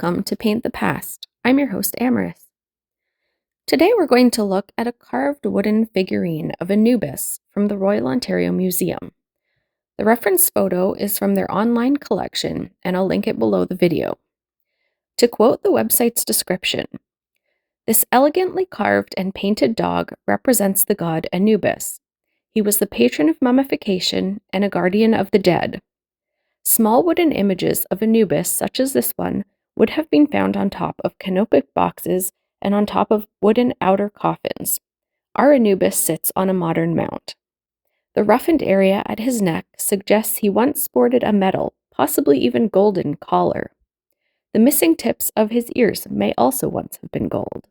welcome to Paint the Past. I'm your host, Amaris. Today we're going to look at a carved wooden figurine of Anubis from the Royal Ontario Museum. The reference photo is from their online collection, and I'll link it below the video. To quote the website's description, "This elegantly carved and painted dog represents the god Anubis. He was the patron of mummification and a guardian of the dead. Small wooden images of Anubis, such as this one, would have been found on top of canopic boxes and on top of wooden outer coffins. Our Anubis sits on a modern mount. The roughened area at his neck suggests he once sported a metal, possibly even golden, collar. The missing tips of his ears may also once have been gold."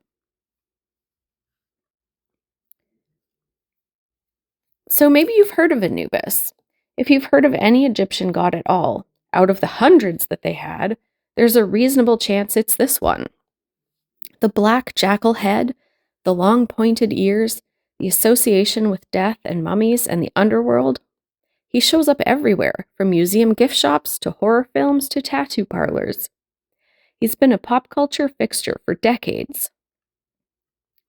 So maybe you've heard of Anubis. If you've heard of any Egyptian god at all, out of the hundreds that they had, there's a reasonable chance it's this one. The black jackal head, the long pointed ears, the association with death and mummies and the underworld. He shows up everywhere, from museum gift shops to horror films to tattoo parlors. He's been a pop culture fixture for decades.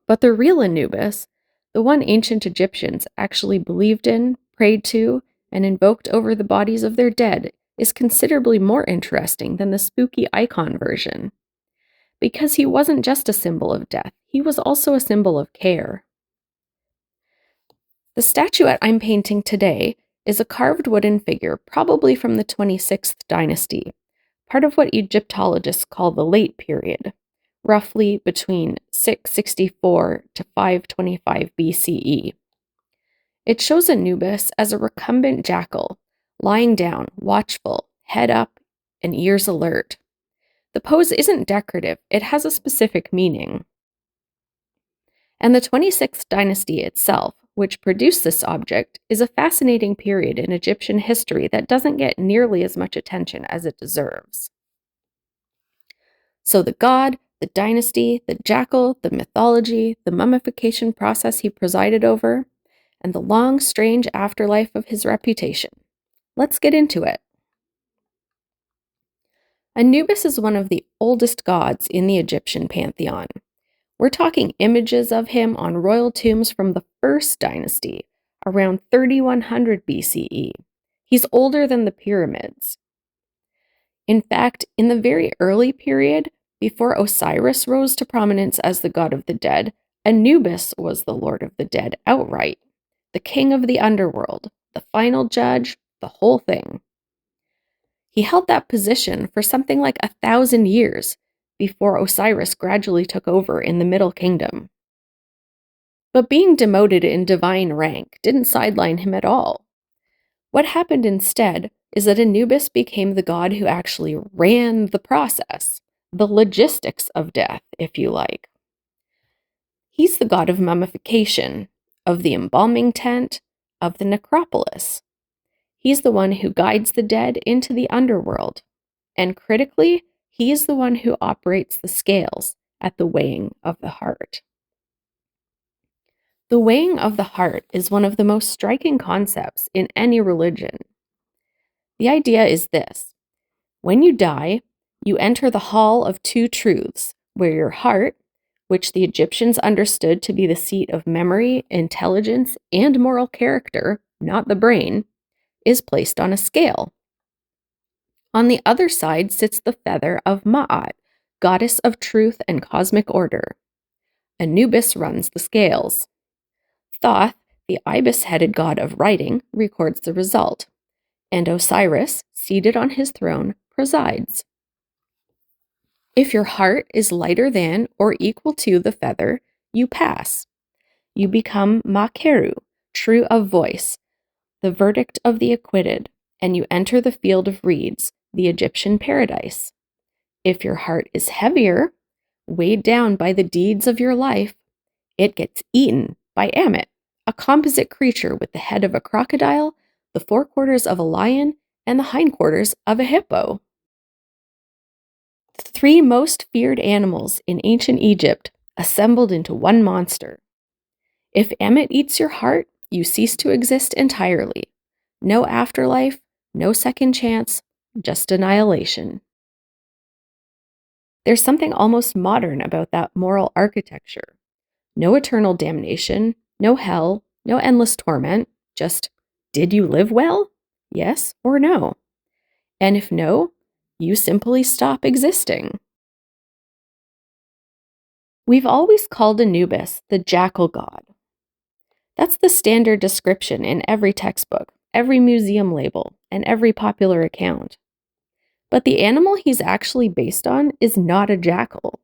But the real Anubis, the one ancient Egyptians actually believed in, prayed to, and invoked over the bodies of their dead, is considerably more interesting than the spooky icon version. Because he wasn't just a symbol of death, he was also a symbol of care. The statuette I'm painting today is a carved wooden figure, probably from the 26th dynasty, part of what Egyptologists call the late period, roughly between 664 to 525 BCE. It shows Anubis as a recumbent jackal, lying down, watchful, head up, and ears alert. The pose isn't decorative, it has a specific meaning. And the 26th dynasty itself, which produced this object, is a fascinating period in Egyptian history that doesn't get nearly as much attention as it deserves. So the god, the dynasty, the jackal, the mythology, the mummification process he presided over, and the long, strange afterlife of his reputation. Let's get into it. Anubis is one of the oldest gods in the Egyptian pantheon. We're talking images of him on royal tombs from the first dynasty, around 3100 BCE. He's older than the pyramids. In fact, in the very early period, before Osiris rose to prominence as the god of the dead, Anubis was the lord of the dead outright, the king of the underworld, the final judge, the whole thing. He held that position for something like 1,000 years before Osiris gradually took over in the Middle Kingdom. But being demoted in divine rank didn't sideline him at all. What happened instead is that Anubis became the god who actually ran the process, the logistics of death, if you like. He's the god of mummification, of the embalming tent, of the necropolis. He's the one who guides the dead into the underworld. And critically, he is the one who operates the scales at the weighing of the heart. The weighing of the heart is one of the most striking concepts in any religion. The idea is this: when you die, you enter the hall of two truths, where your heart, which the Egyptians understood to be the seat of memory, intelligence, and moral character, not the brain, is placed on a scale. On the other side sits the feather of Ma'at, goddess of truth and cosmic order. Anubis runs the scales. Thoth, the ibis-headed god of writing, records the result, and Osiris, seated on his throne, presides. If your heart is lighter than or equal to the feather, you pass. You become Makeru, true of voice, the verdict of the acquitted, and you enter the field of reeds, the Egyptian paradise. If your heart is heavier, weighed down by the deeds of your life, it gets eaten by Ammit, a composite creature with the head of a crocodile, the forequarters of a lion, and the hindquarters of a hippo. The three most feared animals in ancient Egypt assembled into one monster. If Ammit eats your heart, you cease to exist entirely. No afterlife, no second chance, just annihilation. There's something almost modern about that moral architecture. No eternal damnation, no hell, no endless torment, just, did you live well? Yes or no? And if no, you simply stop existing. We've always called Anubis the jackal god. That's the standard description in every textbook, every museum label, and every popular account. But the animal he's actually based on is not a jackal,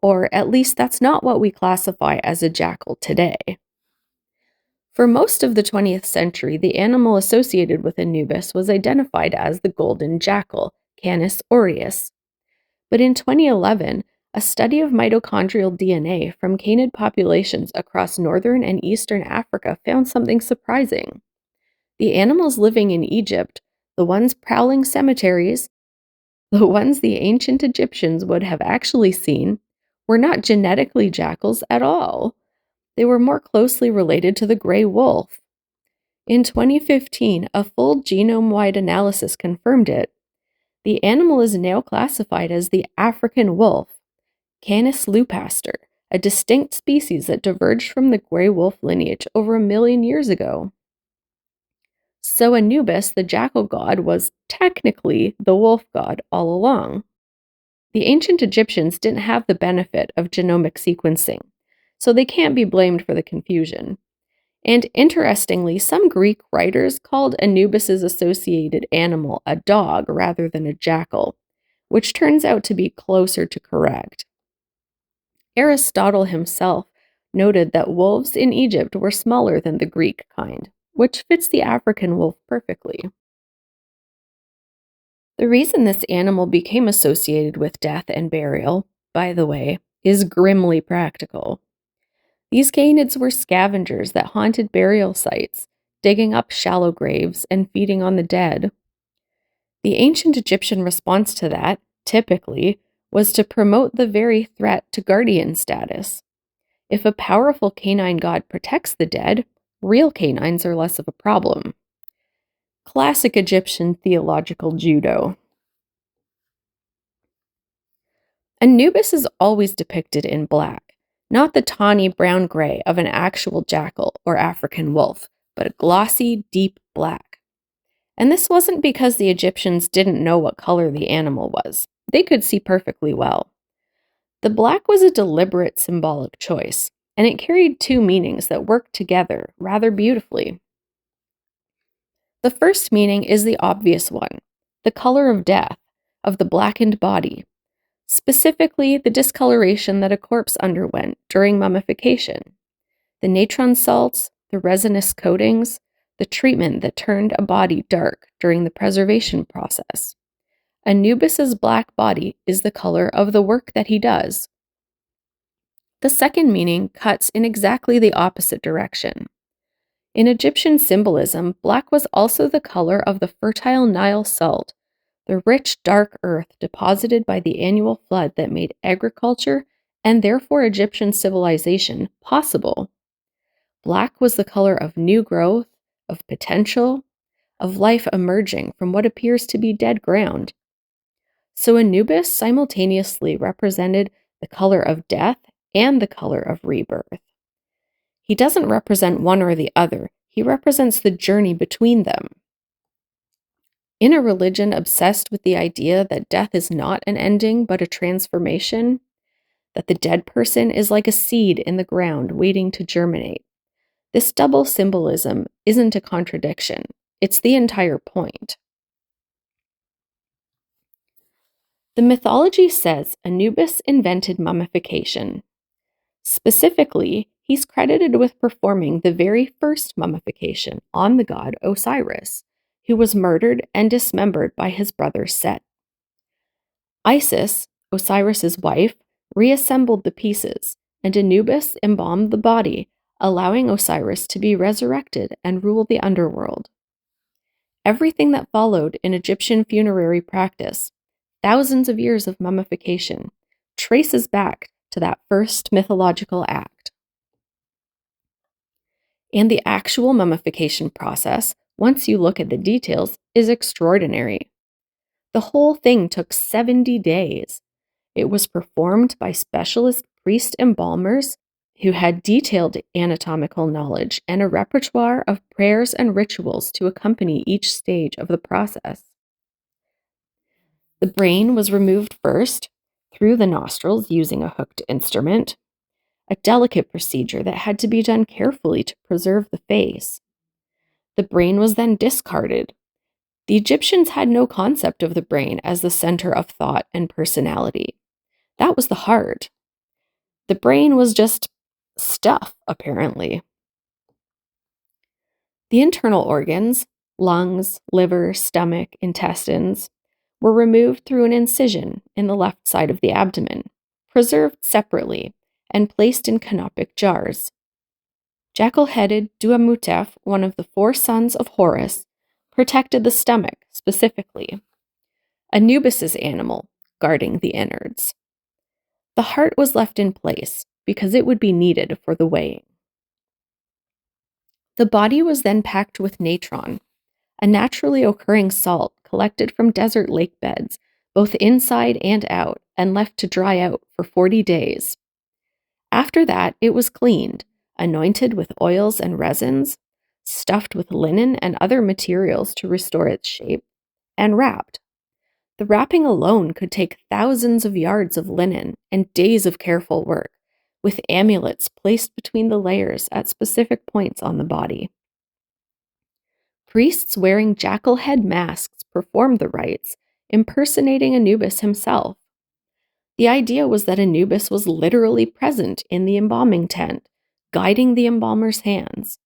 or at least that's not what we classify as a jackal today. For most of the 20th century, the animal associated with Anubis was identified as the golden jackal, Canis aureus. But in 2011, a study of mitochondrial DNA from canid populations across northern and eastern Africa found something surprising. The animals living in Egypt, the ones prowling cemeteries, the ones the ancient Egyptians would have actually seen, were not genetically jackals at all. They were more closely related to the gray wolf. In 2015, a full genome-wide analysis confirmed it. The animal is now classified as the African wolf, Canis leupaster, a distinct species that diverged from the gray wolf lineage over 1 million years ago. So Anubis, the jackal god, was technically the wolf god all along. The ancient Egyptians didn't have the benefit of genomic sequencing, so they can't be blamed for the confusion. And interestingly, some Greek writers called Anubis's associated animal a dog rather than a jackal, which turns out to be closer to correct. Aristotle himself noted that wolves in Egypt were smaller than the Greek kind, which fits the African wolf perfectly. The reason this animal became associated with death and burial, by the way, is grimly practical. These canids were scavengers that haunted burial sites, digging up shallow graves and feeding on the dead. The ancient Egyptian response to that, typically, was to promote the very threat to guardian status. If a powerful canine god protects the dead, real canines are less of a problem. Classic Egyptian theological judo. Anubis is always depicted in black, not the tawny brown-gray of an actual jackal or African wolf, but a glossy, deep black. And this wasn't because the Egyptians didn't know what color the animal was. They could see perfectly well. The black was a deliberate symbolic choice, and it carried two meanings that worked together rather beautifully. The first meaning is the obvious one, the color of death, of the blackened body. Specifically, the discoloration that a corpse underwent during mummification. The natron salts, the resinous coatings, the treatment that turned a body dark during the preservation process. Anubis's black body is the color of the work that he does. The second meaning cuts in exactly the opposite direction. In Egyptian symbolism, black was also the color of the fertile Nile salt, the rich, dark earth deposited by the annual flood that made agriculture and therefore Egyptian civilization possible. Black was the color of new growth, of potential, of life emerging from what appears to be dead ground. So Anubis simultaneously represented the color of death and the color of rebirth. He doesn't represent one or the other, he represents the journey between them. In a religion obsessed with the idea that death is not an ending but a transformation, that the dead person is like a seed in the ground waiting to germinate, this double symbolism isn't a contradiction, it's the entire point. The mythology says Anubis invented mummification. Specifically, he's credited with performing the very first mummification on the god Osiris, who was murdered and dismembered by his brother Set. Isis, Osiris's wife, reassembled the pieces, and Anubis embalmed the body, allowing Osiris to be resurrected and rule the underworld. Everything that followed in Egyptian funerary practice, thousands of years of mummification, traces back to that first mythological act. And the actual mummification process, once you look at the details, is extraordinary. The whole thing took 70 days. It was performed by specialist priest embalmers who had detailed anatomical knowledge and a repertoire of prayers and rituals to accompany each stage of the process. The brain was removed first through the nostrils using a hooked instrument, a delicate procedure that had to be done carefully to preserve the face. The brain was then discarded. The Egyptians had no concept of the brain as the center of thought and personality. That was the heart. The brain was just stuff, apparently. The internal organs, lungs, liver, stomach, intestines, were removed through an incision in the left side of the abdomen, preserved separately, and placed in canopic jars. Jackal-headed Duamutef, one of the 4 sons of Horus, protected the stomach specifically. Anubis's animal, guarding the innards. The heart was left in place because it would be needed for the weighing. The body was then packed with natron, a naturally occurring salt collected from desert lake beds, both inside and out, and left to dry out for 40 days. After that, it was cleaned, anointed with oils and resins, stuffed with linen and other materials to restore its shape, and wrapped. The wrapping alone could take thousands of yards of linen and days of careful work, with amulets placed between the layers at specific points on the body. Priests wearing jackal head masks performed the rites, impersonating Anubis himself. The idea was that Anubis was literally present in the embalming tent, guiding the embalmer's hands.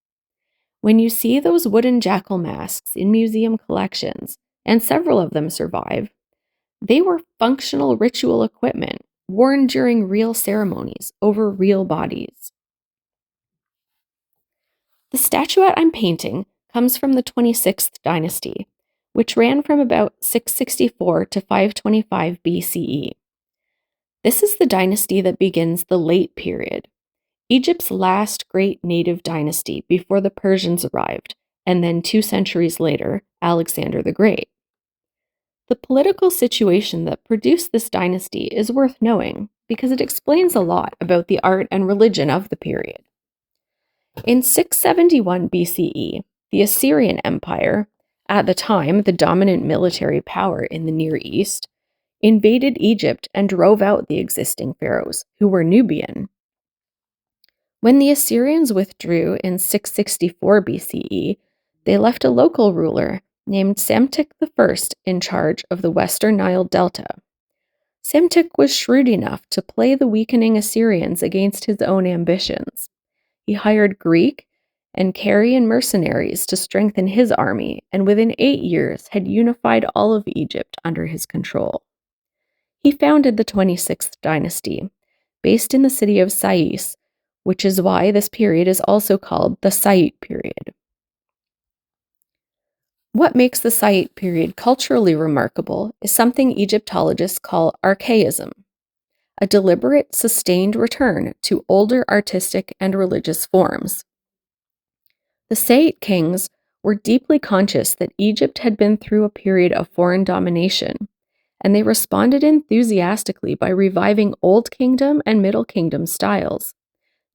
When you see those wooden jackal masks in museum collections, and several of them survive, they were functional ritual equipment worn during real ceremonies over real bodies. The statuette I'm painting comes from the 26th dynasty, which ran from about 664 to 525 BCE. This is the dynasty that begins the late period, Egypt's last great native dynasty before the Persians arrived, and then 2 centuries later, Alexander the Great. The political situation that produced this dynasty is worth knowing because it explains a lot about the art and religion of the period. In 671 BCE, the Assyrian Empire, at the time the dominant military power in the Near East, invaded Egypt and drove out the existing pharaohs, who were Nubian. When the Assyrians withdrew in 664 BCE, they left a local ruler named Psamtik I in charge of the Western Nile Delta. Psamtik was shrewd enough to play the weakening Assyrians against his own ambitions. He hired Greek and Carian mercenaries to strengthen his army, and within 8 years had unified all of Egypt under his control. He founded the 26th dynasty, based in the city of Sais, which is why this period is also called the Saite period. What makes the Saite period culturally remarkable is something Egyptologists call archaism, a deliberate, sustained return to older artistic and religious forms. The Saite kings were deeply conscious that Egypt had been through a period of foreign domination, and they responded enthusiastically by reviving Old Kingdom and Middle Kingdom styles.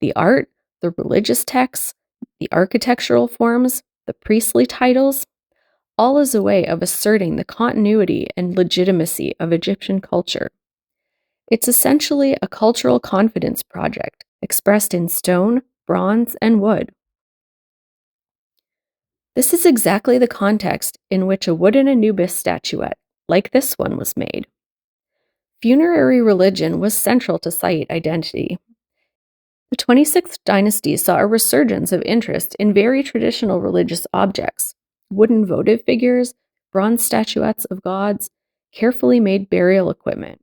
The art, the religious texts, the architectural forms, the priestly titles, all as a way of asserting the continuity and legitimacy of Egyptian culture. It's essentially a cultural confidence project, expressed in stone, bronze, and wood. This is exactly the context in which a wooden Anubis statuette, like this one, was made. Funerary religion was central to Saite identity. The 26th dynasty saw a resurgence of interest in very traditional religious objects, wooden votive figures, bronze statuettes of gods, carefully made burial equipment.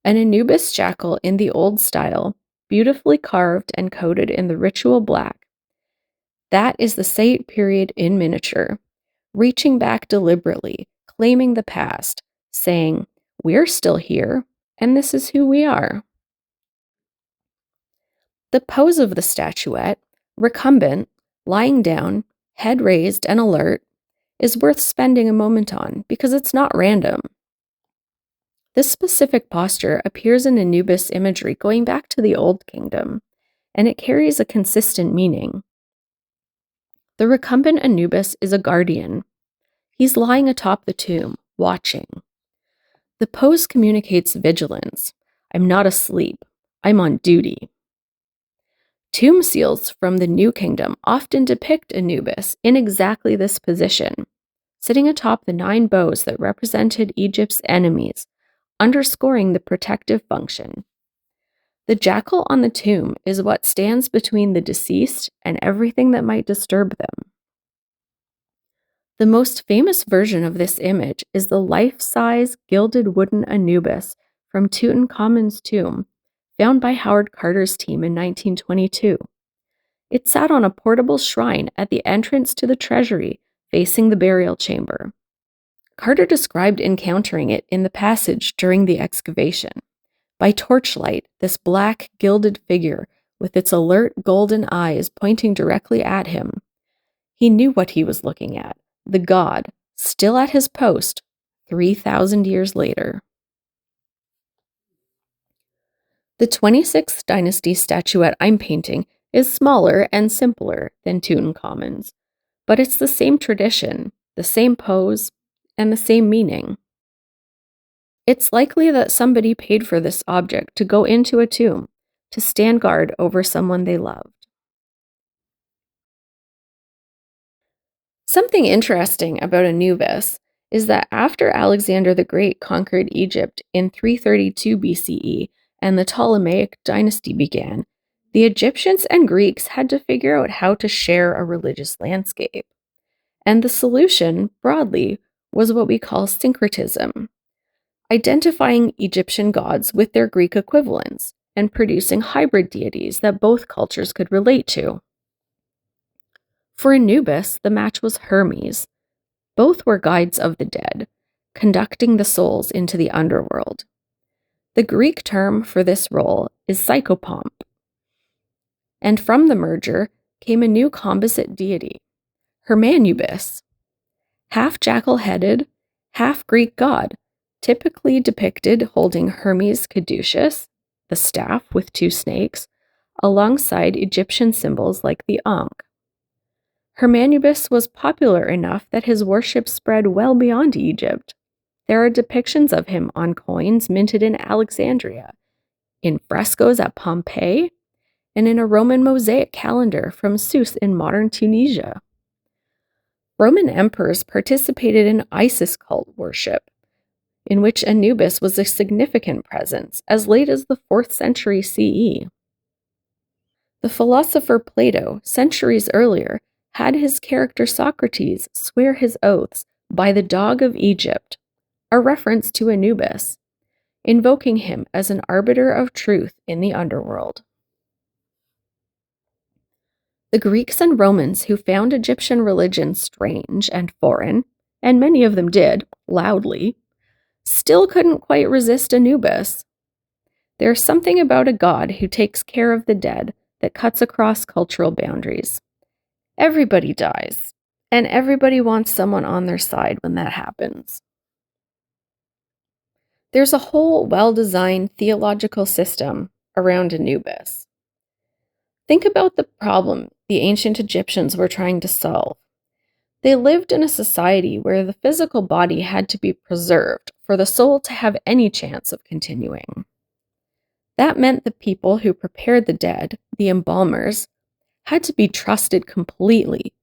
An Anubis jackal in the old style, beautifully carved and coated in the ritual black. That is the Saite period in miniature, reaching back deliberately, claiming the past, saying, "We're still here, and this is who we are." The pose of the statuette, recumbent, lying down, head raised and alert, is worth spending a moment on because it's not random. This specific posture appears in Anubis imagery going back to the Old Kingdom, and it carries a consistent meaning. The recumbent Anubis is a guardian. He's lying atop the tomb, watching. The pose communicates vigilance. I'm not asleep. I'm on duty. Tomb seals from the New Kingdom often depict Anubis in exactly this position, sitting atop the 9 bows that represented Egypt's enemies, underscoring the protective function. The jackal on the tomb is what stands between the deceased and everything that might disturb them. The most famous version of this image is the life-size gilded wooden Anubis from Tutankhamun's tomb, found by Howard Carter's team in 1922. It sat on a portable shrine at the entrance to the treasury, facing the burial chamber. Carter described encountering it in the passage during the excavation. By torchlight, this black, gilded figure, with its alert golden eyes pointing directly at him. He knew what he was looking at, the god, still at his post, 3,000 years later. The 26th dynasty statuette I'm painting is smaller and simpler than Tutankhamun's, but it's the same tradition, the same pose, and the same meaning. It's likely that somebody paid for this object to go into a tomb, to stand guard over someone they loved. Something interesting about Anubis is that after Alexander the Great conquered Egypt in 332 BCE and the Ptolemaic dynasty began, the Egyptians and Greeks had to figure out how to share a religious landscape. And the solution, broadly, was what we call syncretism, identifying Egyptian gods with their Greek equivalents and producing hybrid deities that both cultures could relate to. For Anubis, the match was Hermes. Both were guides of the dead, conducting the souls into the underworld. The Greek term for this role is psychopomp. And from the merger came a new composite deity, Hermanubis, half jackal-headed, half Greek god, typically depicted holding Hermes caduceus, the staff with 2 snakes, alongside Egyptian symbols like the ankh. Hermanubis was popular enough that his worship spread well beyond Egypt. There are depictions of him on coins minted in Alexandria, in frescoes at Pompeii, and in a Roman mosaic calendar from Sousse in modern Tunisia. Roman emperors participated in Isis cult worship, in which Anubis was a significant presence as late as the 4th century CE. The philosopher Plato, centuries earlier, had his character Socrates swear his oaths by the dog of Egypt, a reference to Anubis, invoking him as an arbiter of truth in the underworld. The Greeks and Romans who found Egyptian religion strange and foreign, and many of them did, loudly, still couldn't quite resist Anubis. There's something about a god who takes care of the dead that cuts across cultural boundaries. Everybody dies, and everybody wants someone on their side when that happens. There's a whole well-designed theological system around Anubis. Think about the problem the ancient Egyptians were trying to solve. They lived in a society where the physical body had to be preserved for the soul to have any chance of continuing. That meant the people who prepared the dead, the embalmers, had to be trusted completely.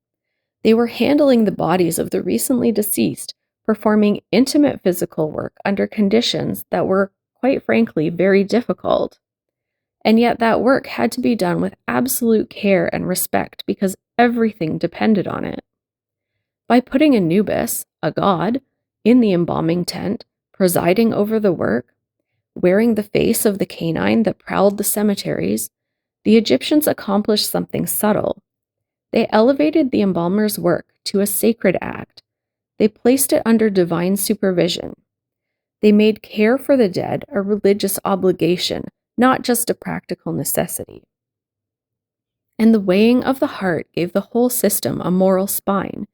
They were handling the bodies of the recently deceased, performing intimate physical work under conditions that were, quite frankly, very difficult. And yet that work had to be done with absolute care and respect because everything depended on it. By putting Anubis, a god, in the embalming tent, presiding over the work, wearing the face of the canine that prowled the cemeteries, the Egyptians accomplished something subtle. They elevated the embalmer's work to a sacred act. They placed it under divine supervision. They made care for the dead a religious obligation, not just a practical necessity. And the weighing of the heart gave the whole system a moral spine.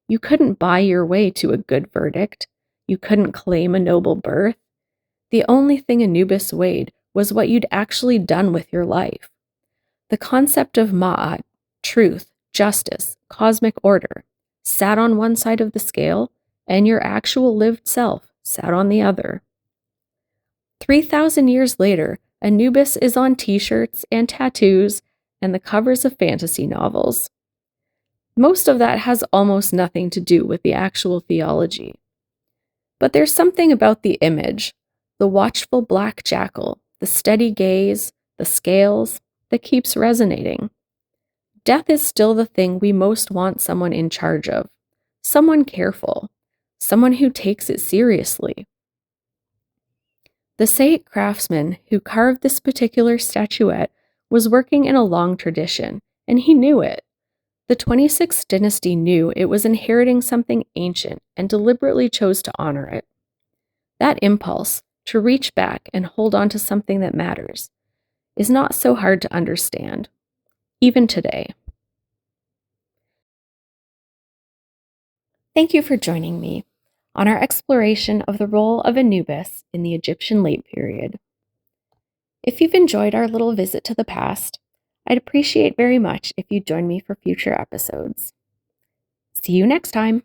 You couldn't buy your way to a good verdict. You couldn't claim a noble birth. The only thing Anubis weighed was what you'd actually done with your life. The concept of ma'at, truth, justice, cosmic order, sat on one side of the scale, and your actual lived self sat on the other. 3,000 years later, Anubis is on t-shirts and tattoos and the covers of fantasy novels. Most of that has almost nothing to do with the actual theology. But there's something about the image, the watchful black jackal, the steady gaze, the scales, that keeps resonating. Death is still the thing we most want someone in charge of, someone careful, someone who takes it seriously. The Saic craftsman who carved this particular statuette was working in a long tradition, and he knew it. The 26th dynasty knew it was inheriting something ancient and deliberately chose to honor it. That impulse, to reach back and hold on to something that matters, is not so hard to understand, even today. Thank you for joining me on our exploration of the role of Anubis in the Egyptian late period. If you've enjoyed our little visit to the past, I'd appreciate very much if you'd join me for future episodes. See you next time!